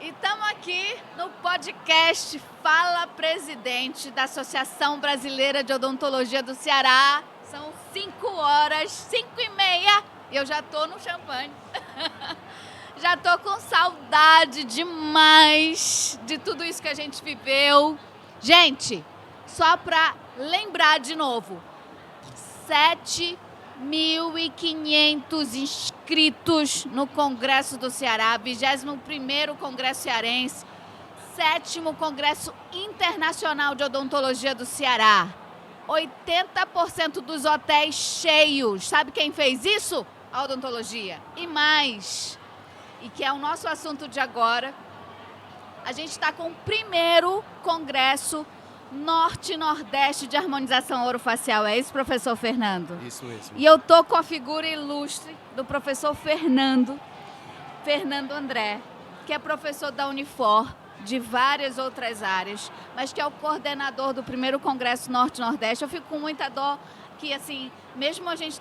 E estamos aqui no podcast Fala Presidente da Associação Brasileira de Odontologia do Ceará. São 5h, 5h30 e eu já tô no champanhe. Já tô com saudade demais de tudo isso que a gente viveu. Gente, só para lembrar de novo, 7.500 inscritos no Congresso do Ceará, 21º Congresso Cearense, 7º Congresso Internacional de Odontologia do Ceará. 80% dos hotéis cheios. Sabe quem fez isso? A odontologia. E mais, e que é o nosso assunto de agora, a gente está com o primeiro Congresso Norte e Nordeste de Harmonização Orofacial. É isso, professor Fernando? Isso mesmo. E eu tô com a figura ilustre do professor Fernando André, que é professor da Unifor, de várias outras áreas, mas que é o coordenador do primeiro Congresso Norte e Nordeste. Eu fico com muita dó que, assim, mesmo a gente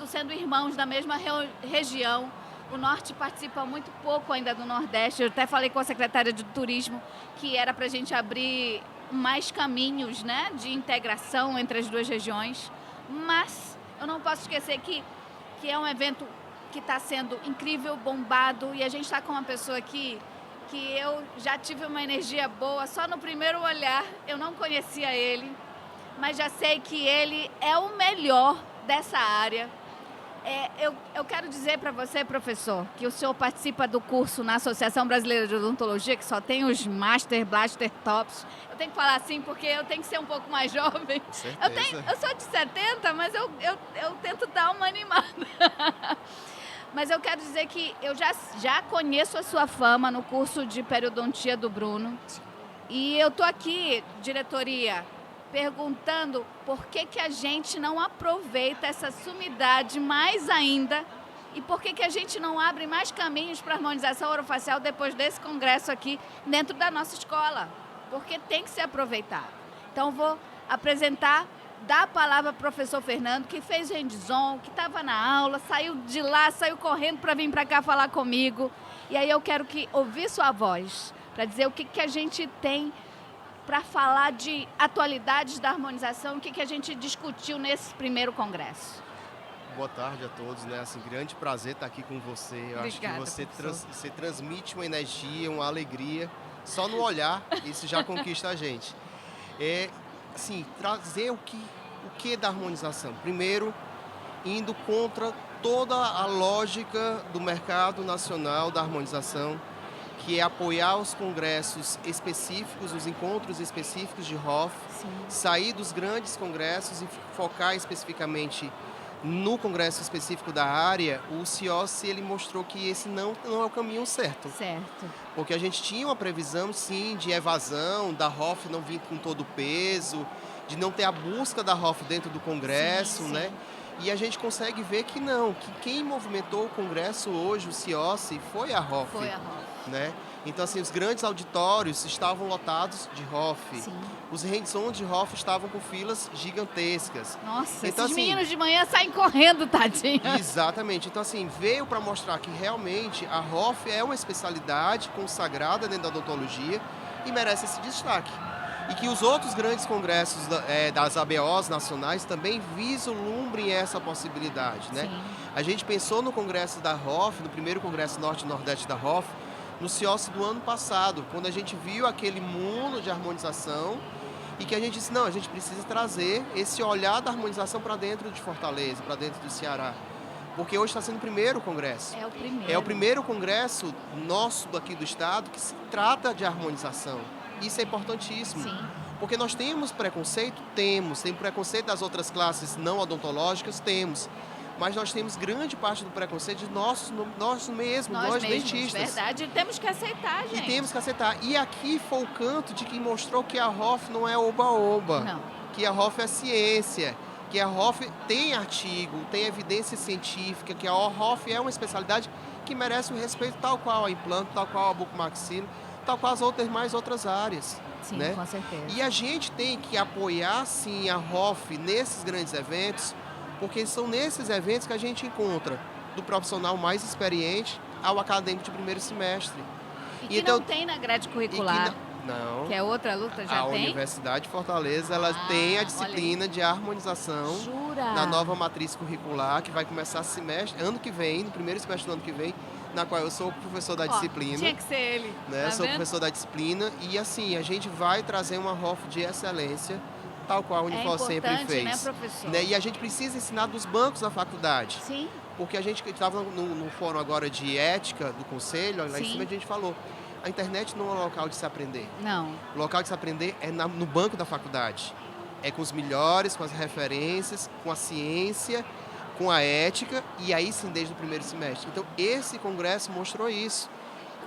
sendo irmãos da mesma região, o Norte participa muito pouco ainda do Nordeste. Eu até falei com a secretária de Turismo que era para a gente abrir mais caminhos, né, de integração entre as duas regiões, mas eu não posso esquecer que é um evento que está sendo incrível, bombado, e a gente está com uma pessoa aqui que eu já tive uma energia boa só no primeiro olhar. Eu não conhecia ele, mas já sei que ele é o melhor dessa área. Eu quero dizer para você, professor, que o senhor participa do curso na Associação Brasileira de Odontologia, que só tem os Master, Blaster, Tops. Eu tenho que falar assim porque eu tenho que ser um pouco mais jovem. Eu sou de 70, mas eu tento dar uma animada. Mas eu quero dizer que eu já conheço a sua fama no curso de periodontia do Bruno. E eu tô aqui, diretoria, perguntando por que a gente não aproveita essa sumidade mais ainda e por que a gente não abre mais caminhos para a harmonização orofacial depois desse congresso aqui dentro da nossa escola, porque tem que ser aproveitado. Então vou apresentar, dar a palavra para o professor Fernando, que fez hands-on, que estava na aula, saiu de lá, saiu correndo para vir para cá falar comigo. E aí eu quero ouvir sua voz para dizer o que a gente tem para falar de atualidades da harmonização, o que a gente discutiu nesse primeiro congresso. Boa tarde a todos, né? Assim, grande prazer estar aqui com você. Eu Obrigada, acho que você transmite uma energia, uma alegria. Só no olhar, isso já conquista a gente. Assim, trazer o que da harmonização? Primeiro, indo contra toda a lógica do mercado nacional da harmonização, que é apoiar os congressos específicos, os encontros específicos de ROF, sair dos grandes congressos e focar especificamente no congresso específico da área. O CIOS, ele mostrou que esse não é o caminho certo. Certo. Porque a gente tinha uma previsão, sim, de evasão, da ROF não vir com todo o peso, de não ter a busca da ROF dentro do congresso, sim. né? E a gente consegue ver que não, que quem movimentou o congresso hoje, o CIOS, foi a ROF. Foi a ROF. Né? Então, assim, os grandes auditórios estavam lotados de ROF. Sim. Os hands-on de ROF estavam com filas gigantescas. Nossa, então, esses assim, meninos de manhã saem correndo, tadinho. Exatamente. Então, assim, veio para mostrar que realmente a ROF é uma especialidade consagrada dentro da odontologia e merece esse destaque. E que os outros grandes congressos das ABOs nacionais também vislumbrem essa possibilidade, né? Sim. A gente pensou no congresso da ROF, no primeiro congresso Norte e Nordeste da ROF, no CIOS do ano passado, quando a gente viu aquele mundo de harmonização e que a gente disse, não, a gente precisa trazer esse olhar da harmonização para dentro de Fortaleza, para dentro do Ceará. Porque hoje está sendo o primeiro congresso. É o primeiro. É o primeiro congresso nosso daqui do estado que se trata de harmonização. Isso é importantíssimo. Sim. Porque nós temos preconceito? Temos. Tem preconceito das outras classes não odontológicas? Temos. Mas nós temos grande parte do preconceito de nós mesmos, nós dentistas. Verdade, temos que aceitar, gente. E temos que aceitar. E aqui foi o canto de quem mostrou que a ROF não é oba-oba. Não. Que a ROF é ciência. Que a ROF tem artigo, tem evidência científica, que a ROF é uma especialidade que merece o respeito tal qual a implante, tal qual a bucomaxilo, tal qual as outras áreas. Sim, né? Com certeza. E a gente tem que apoiar, sim, a ROF nesses grandes eventos, porque são nesses eventos que a gente encontra do profissional mais experiente ao acadêmico de primeiro semestre. E que não tem na grade curricular, não. que é outra luta, já A tem? Universidade de Fortaleza, ela tem a disciplina de harmonização Jura? na nova matriz curricular, que vai começar ano que vem, no primeiro semestre do ano que vem, na qual eu sou professor da disciplina. Tinha que ser ele. Né? Tá Sou vendo? professor da disciplina e assim, a gente vai trazer uma ROF de excelência, tal qual a Unifor sempre fez. Né, professor? Né? E a gente precisa ensinar dos bancos da faculdade. Sim. Porque a gente estava no fórum agora de ética do conselho, lá em cima a gente falou, a internet não é um local de se aprender. Não. O local de se aprender é no banco da faculdade. É com os melhores, com as referências, com a ciência, com a ética, e aí sim desde o primeiro semestre. Então esse congresso mostrou isso.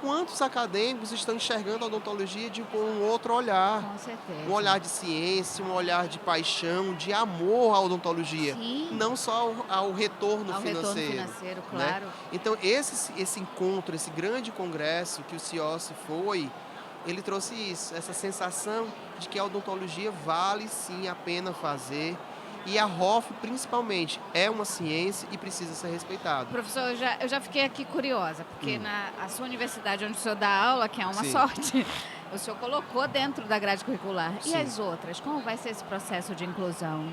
Quantos acadêmicos estão enxergando a odontologia com um outro olhar? Com certeza. Um olhar de ciência, um olhar de paixão, de amor à odontologia. Sim. Não só ao retorno financeiro. Retorno financeiro, claro. Né? Então, esse encontro, esse grande congresso que o CIOSSE foi, ele trouxe isso, essa sensação de que a odontologia vale sim a pena fazer. E a ROF, principalmente, é uma ciência e precisa ser respeitada. Professor, eu já fiquei aqui curiosa, porque a sua universidade onde o senhor dá aula, que é uma sorte, o senhor colocou dentro da grade curricular. Sim. E as outras? Como vai ser esse processo de inclusão?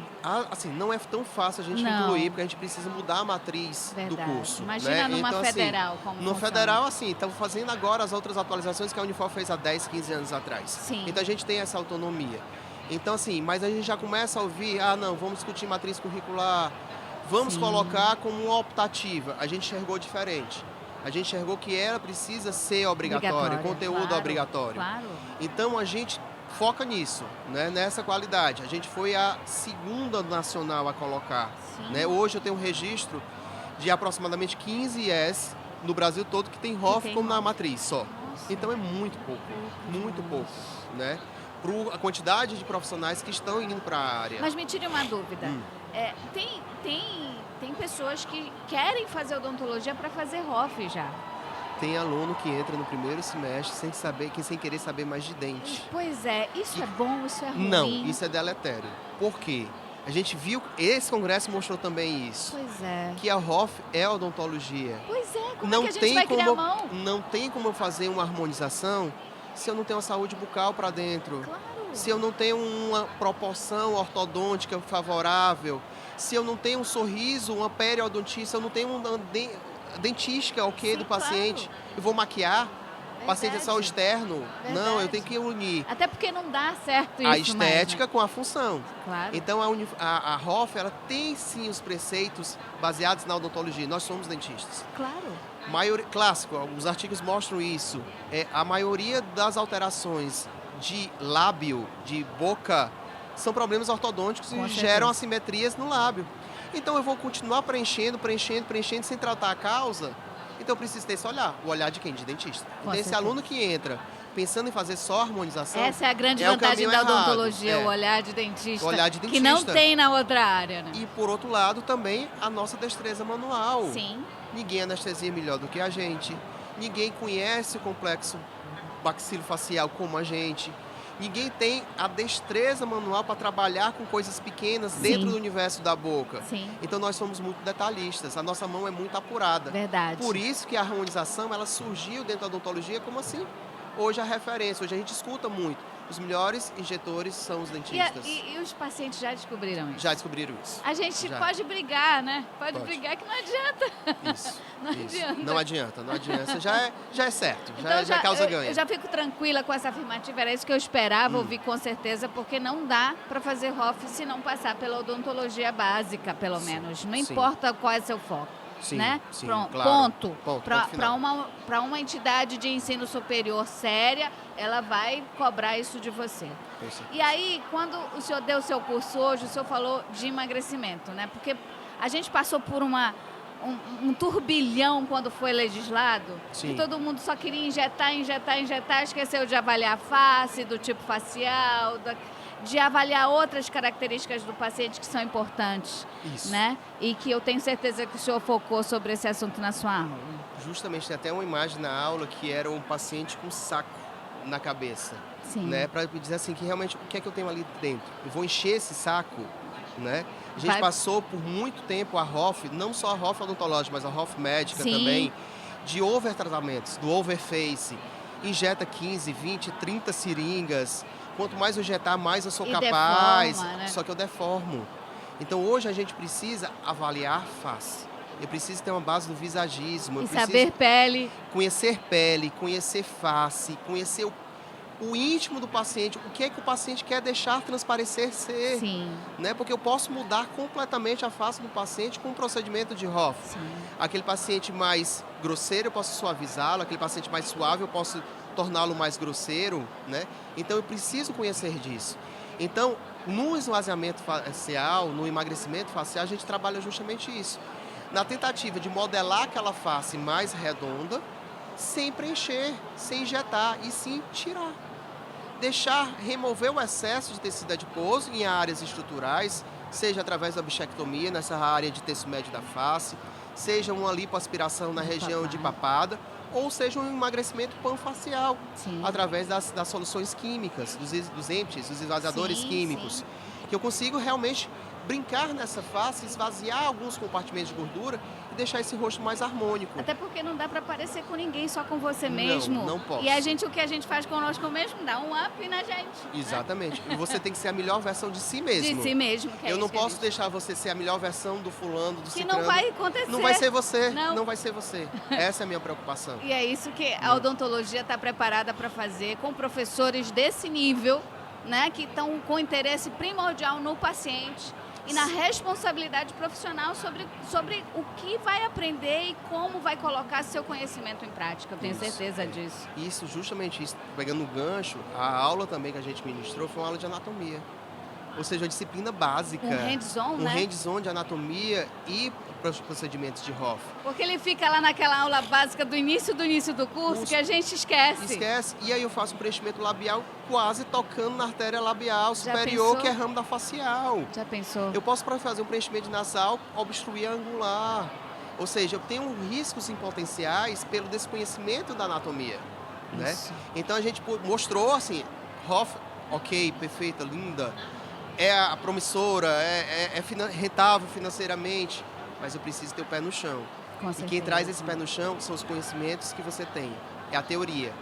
Assim, não é tão fácil a gente incluir, porque a gente precisa mudar a matriz do curso. Imagina numa então, federal, assim, como no funciona. federal, assim, estamos fazendo agora as outras atualizações que a Unifor fez há 10, 15 anos atrás. Sim. Então a gente tem essa autonomia. Então, assim, mas a gente já começa a ouvir, não, vamos discutir matriz curricular, vamos colocar como uma optativa. A gente enxergou diferente. A gente enxergou que ela precisa ser obrigatória, conteúdo obrigatório. Claro. Então, a gente foca nisso, né, nessa qualidade. A gente foi a segunda nacional a colocar. Né? Hoje eu tenho um registro de aproximadamente 15 IES no Brasil todo que tem ROF como na matriz só. Nossa. Então, é muito pouco, né? Para a quantidade de profissionais que estão indo para a área. Mas me tire uma dúvida. Tem pessoas que querem fazer odontologia para fazer ROF já. Tem aluno que entra no primeiro semestre sem querer saber mais de dente. Pois é, isso é bom, isso é ruim? Não, isso é deletério. Por quê? A gente viu, esse congresso mostrou também isso. Pois é. Que a ROF é odontologia. Pois é, como é que a gente vai criar a mão? Não tem como eu fazer uma harmonização se eu não tenho uma saúde bucal para dentro. Claro. Se eu não tenho uma proporção ortodôntica favorável, se eu não tenho um sorriso, uma periodontia, se eu não tenho uma dentística do paciente, claro. Eu vou maquiar, o paciente é só o externo. Verdade. Não, eu tenho que unir Até porque não dá certo isso a estética mais, né? com a função. Claro. Então a ROF, ela tem sim os preceitos baseados na odontologia. Nós somos dentistas. Claro. Clássico, os artigos mostram isso. A maioria das alterações de lábio, de boca, são problemas ortodônticos e geram assimetrias no lábio. Então eu vou continuar preenchendo, sem tratar a causa. Então eu preciso ter esse olhar. O olhar de quem? De dentista. Então esse aluno que entra pensando em fazer só harmonização... Essa é a grande vantagem da odontologia, o olhar de dentista. O olhar de dentista. Que não tem na outra área, né? E por outro lado também a nossa destreza manual. Sim. Ninguém anestesia melhor do que a gente. Ninguém conhece o complexo maxilofacial como a gente. Ninguém tem a destreza manual para trabalhar com coisas pequenas dentro do universo da boca. Sim. Então nós somos muito detalhistas, a nossa mão é muito apurada. Verdade. Por isso que a harmonização ela surgiu dentro da odontologia como assim? Hoje a referência, hoje a gente escuta muito. Os melhores injetores são os dentistas. E os pacientes já descobriram isso? Já descobriram isso. A gente pode brigar, né? Pode brigar que não adianta. Isso. Não adianta. Não adianta. Já é certo. Então, já causa ganho. Eu já fico tranquila com essa afirmativa. Era isso que eu esperava ouvir com certeza, porque não dá para fazer ROF se não passar pela odontologia básica, pelo menos. Não importa qual é seu foco. Sim, né? sim, Pronto, claro. ponto. Final. Para uma entidade de ensino superior séria, ela vai cobrar isso de você. E aí, quando o senhor deu o seu curso hoje, o senhor falou de emagrecimento, né? Porque a gente passou por um turbilhão quando foi legislado, Sim. que todo mundo só queria injetar, esqueceu de avaliar a face, do tipo facial, de avaliar outras características do paciente que são importantes. Isso. Né? E que eu tenho certeza que o senhor focou sobre esse assunto na sua aula. Justamente, tem até uma imagem na aula que era um paciente com saco na cabeça. Sim. Né? Para dizer assim, que realmente, o que é que eu tenho ali dentro? Eu vou encher esse saco, né? A gente passou por muito tempo a ROF, não só a ROF odontológica, mas a ROF médica também, de overtratamentos, do overface, injeta 15, 20, 30 seringas. Quanto mais eu injetar, mais eu sou E capaz. deforma, né? Só que eu deformo. Então hoje a gente precisa avaliar face. Eu preciso ter uma base do visagismo. Eu E preciso saber pele, conhecer face, conhecer o íntimo do paciente, o que é que o paciente quer deixar transparecer ser. Sim, Né? Porque eu posso mudar completamente a face do paciente com um procedimento de Hoff. sim. Aquele paciente mais grosseiro, eu posso suavizá-lo. Aquele paciente mais suave, eu posso torná-lo mais grosseiro. Né? Então, eu preciso conhecer disso. Então, no esvaziamento facial, no emagrecimento facial, a gente trabalha justamente isso. Na tentativa de modelar aquela face mais redonda, sem preencher, sem injetar, e sim tirar. Remover o excesso de tecido adiposo em áreas estruturais, seja através da bichectomia, nessa área de terço médio da face, seja uma lipoaspiração na região de papada, ou seja um emagrecimento panfacial, Sim. através das soluções químicas, dos EMPTs, dos esvaziadores Sim, químicos. sim. Que eu consigo realmente brincar nessa face, esvaziar alguns compartimentos de gordura e deixar esse rosto mais harmônico. Até porque não dá para parecer com ninguém, só com você mesmo. Não posso. E o que a gente faz conosco mesmo dá um up na gente. Exatamente. E você tem que ser a melhor versão de si mesmo. De si mesmo. Que é Eu não isso que a posso gente- deixar você ser a melhor versão do fulano, do Que ciclano. não vai acontecer. Não vai ser você. Não. Não vai ser você. Essa é a minha preocupação. E é isso que a odontologia está preparada para fazer, com professores desse nível, né, que estão com interesse primordial no paciente e na responsabilidade profissional sobre o que vai aprender e como vai colocar seu conhecimento em prática. Eu tenho Isso, certeza disso. Isso, justamente isso. Pegando o gancho, a aula também que a gente ministrou foi uma aula de anatomia. Ou seja, uma disciplina básica. Um hands-on, né? hands-on de anatomia e procedimentos de Hoff. Porque ele fica lá naquela aula básica do início do curso que a gente esquece. Esquece. E aí eu faço um preenchimento labial quase tocando na artéria labial superior, pensou? que é ramo da facial. Já pensou? Eu posso, para fazer um preenchimento nasal, obstruir a angular. Ou seja, eu tenho riscos em potenciais pelo desconhecimento da anatomia. Né? Isso. Então a gente mostrou assim, Hoff, ok, perfeita, linda, é a promissora, rentável financeiramente, mas eu preciso ter o pé no chão. Com E quem certeza. traz esse pé no chão são os conhecimentos que você tem. É a teoria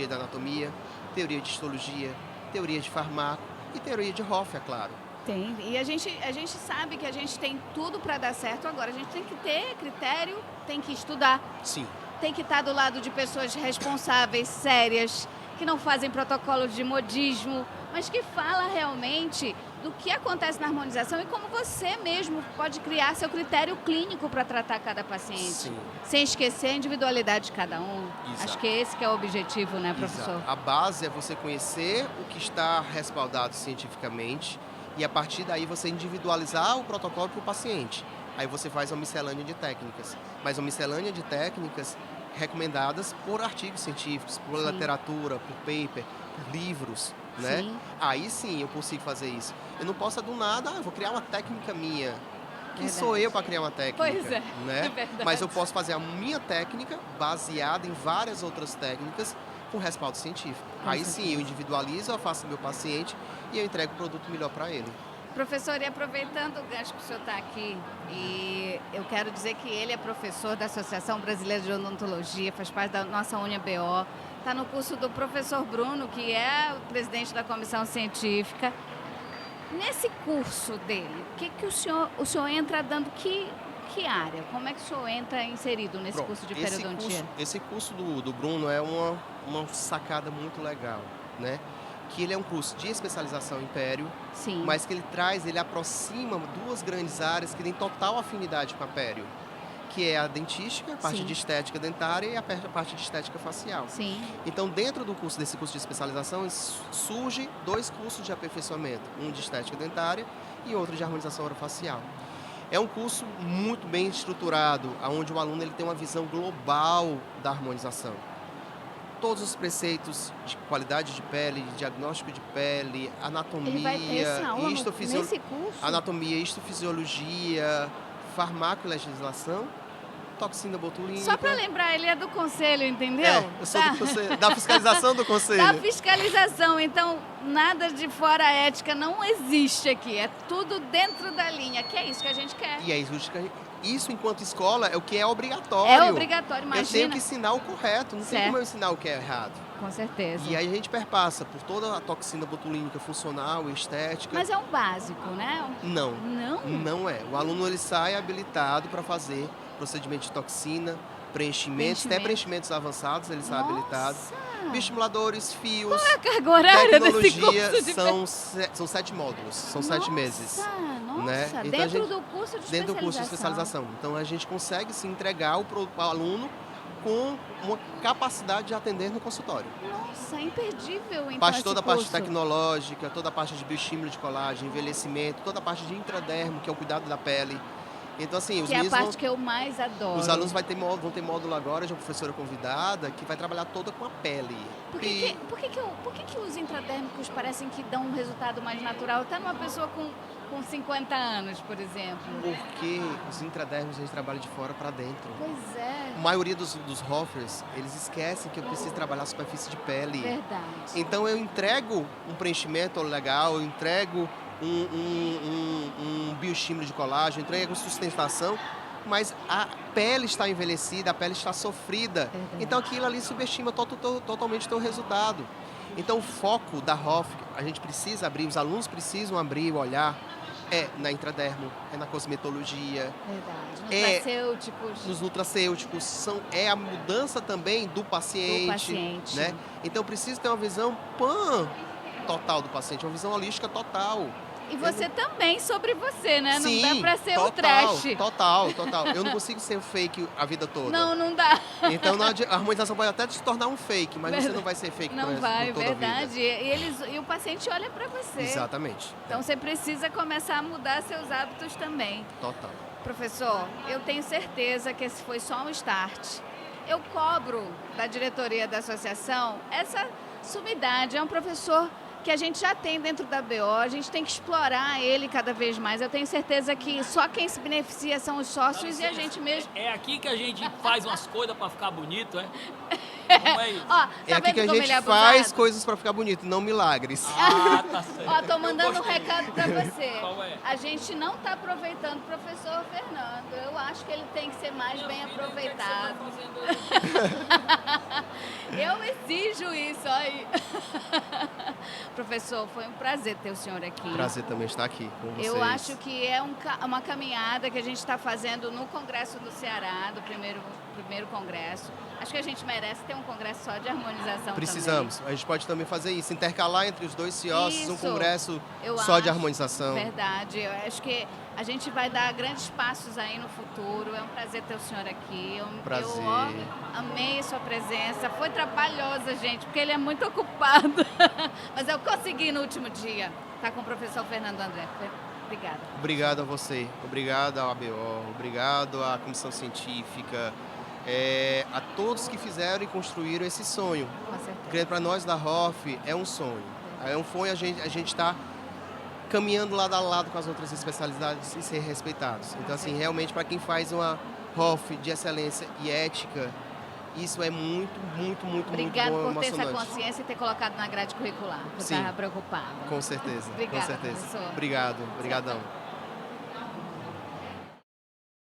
da anatomia, teoria de histologia, teoria de farmaco e teoria de Hoff, é claro. Tem. E a gente sabe que a gente tem tudo para dar certo agora. A gente tem que ter critério, tem que estudar, Sim. tem que estar do lado de pessoas responsáveis, sérias, que não fazem protocolos de modismo, mas que fala realmente do que acontece na harmonização e como você mesmo pode criar seu critério clínico para tratar cada paciente. Sim. Sem esquecer a individualidade de cada um. Exato. Acho que esse que é o objetivo, né, professor? Exato. A base é você conhecer o que está respaldado cientificamente e a partir daí você individualizar o protocolo para o paciente. Aí você faz uma miscelânea de técnicas, mas uma miscelânea de técnicas recomendadas por artigos científicos, por Sim. literatura, por paper, por livros, né? Sim. Aí sim eu consigo fazer isso. Eu não posso do nada, eu vou criar uma técnica minha. Quem Verdade. sou eu para criar uma técnica? Pois é, né? é verdade. Mas eu posso fazer a minha técnica baseada em várias outras técnicas com respaldo científico. Com Aí certeza. sim eu individualizo, eu faço o meu paciente e eu entrego o produto melhor para ele. Professor, e aproveitando o gancho que o senhor está aqui, e eu quero dizer que ele é professor da Associação Brasileira de Odontologia, faz parte da nossa UniBO, está no curso do professor Bruno, que é o presidente da comissão científica. Nesse curso dele, o senhor entra dando que área? Como é que o senhor entra inserido nesse Pronto, curso de periodontia? Esse curso do Bruno é uma sacada muito legal, né? Que ele é um curso de especialização em pério, Sim. mas que ele aproxima duas grandes áreas que têm total afinidade com a pério, que é a dentística, a parte Sim. de estética dentária e a parte de estética facial. Sim. Então, dentro desse curso de especialização, surge dois cursos de aperfeiçoamento, um de estética dentária e outro de harmonização orofacial. É um curso muito bem estruturado, onde o aluno ele tem uma visão global da harmonização. Todos os preceitos de qualidade de pele, de diagnóstico de pele, anatomia, Ele vai ter essa aula nesse curso? anatomia, histofisiologia, farmaco e legislação, toxina botulínica. Só para lembrar, ele é do conselho, entendeu? Eu sou do conselho, da fiscalização do conselho. Da fiscalização, então nada de fora ética não existe aqui, é tudo dentro da linha, que é isso que a gente quer. E é isso isso enquanto escola é o que é obrigatório. É obrigatório, Eu imagina. tenho que ensinar o correto, não tem Certo. como eu ensinar o que é errado. Com certeza. E aí a gente perpassa por toda a toxina botulínica funcional e estética. Mas é um básico, né? Não, Não? não é. O aluno ele sai habilitado para fazer procedimento de toxina, preenchimentos, até preenchimentos avançados, ele sai habilitado. Bioestimuladores, fios, A carga horária desse tecnologia, curso de... são 7 módulos, são 7 meses. Nossa, né? Então, dentro do curso de Dentro do curso de especialização. Então a gente consegue se entregar o aluno com uma capacidade de atender no consultório. Nossa, é imperdível então Toda a esse parte curso. tecnológica, toda a parte de bioestímulo de colagem, envelhecimento, toda a parte de intradermo, que é o cuidado da pele. Então, assim, os Que é a meninos parte que eu mais adoro. os alunos vão ter módulo agora de uma professora convidada que vai trabalhar toda com a pele. Por que os intradérmicos parecem que dão um resultado mais natural até numa pessoa com 50 anos, por exemplo? Porque os intradérmicos a gente trabalha de fora para dentro. Pois é. A maioria dos Hoffers, eles esquecem que eu preciso trabalhar a superfície de pele. Verdade. Então eu entrego um preenchimento legal, eu entrego um bioestímulo de colágeno, eu entrego sustentação, mas a pele está envelhecida, a pele está sofrida. Verdade. Então aquilo ali subestima totalmente o teu resultado. Então o foco da Hoff, a gente precisa abrir, os alunos precisam abrir o olhar, é na intradermo, é na cosmetologia. Verdade. Nos nutracêuticos, é a mudança também do paciente. Né? Então precisa ter uma visão total do paciente, uma visão holística total. E você também sobre você, né? Sim, não dá pra ser total, o trash. Total. Eu não consigo ser fake a vida toda. Não dá. Então a harmonização pode até se tornar um fake, mas você não vai ser fake não por vai, toda a verdade. vida. E o paciente olha pra você. Exatamente. Então você precisa começar a mudar seus hábitos também. Total. Professor, eu tenho certeza que esse foi só um start. Eu cobro da diretoria da associação essa sumidade. É um professor que a gente já tem dentro da BO, a gente tem que explorar ele cada vez mais. Eu tenho certeza que só quem se beneficia são os sócios e a gente mesmo. É aqui que a gente faz umas coisas para ficar bonito, é? Não é isso? Ó, É aqui que a gente faz coisas para ficar bonito, não milagres. Ah, tá certo. Ó, tô mandando um recado pra você. Qual é? A gente não tá aproveitando o professor Fernando. Eu acho que ele tem que ser mais bem aproveitado. Eu exijo isso aí. Professor, foi um prazer ter o senhor aqui. Prazer também estar aqui com vocês. Eu acho que é uma caminhada que a gente está fazendo no Congresso do Ceará, do primeiro congresso. Acho que a gente merece ter um congresso só de harmonização. Precisamos. Também. A gente pode também fazer isso, intercalar entre os dois CIOs um congresso só de harmonização. Verdade. Eu acho que a gente vai dar grandes passos aí no futuro. É um prazer ter o senhor aqui. Prazer. Eu amei a sua presença. Foi trabalhosa, gente, porque ele é muito ocupado. Mas eu consegui no último dia estar com o professor Fernando André. Obrigada. Obrigado a você. Obrigado ao ABO. Obrigado à comissão científica. A todos que fizeram e construíram esse sonho. Com certeza. Porque para nós da Hoff é um sonho. É um sonho a gente está caminhando lado a lado com as outras especialidades e ser respeitados. Então, assim, realmente, para quem faz uma Hoff de excelência e ética, isso é muito Obrigado bom, por ter essa emocionante. consciência e ter colocado na grade curricular. Eu estava preocupada. Com certeza. Obrigada, com certeza. professor. Obrigadão.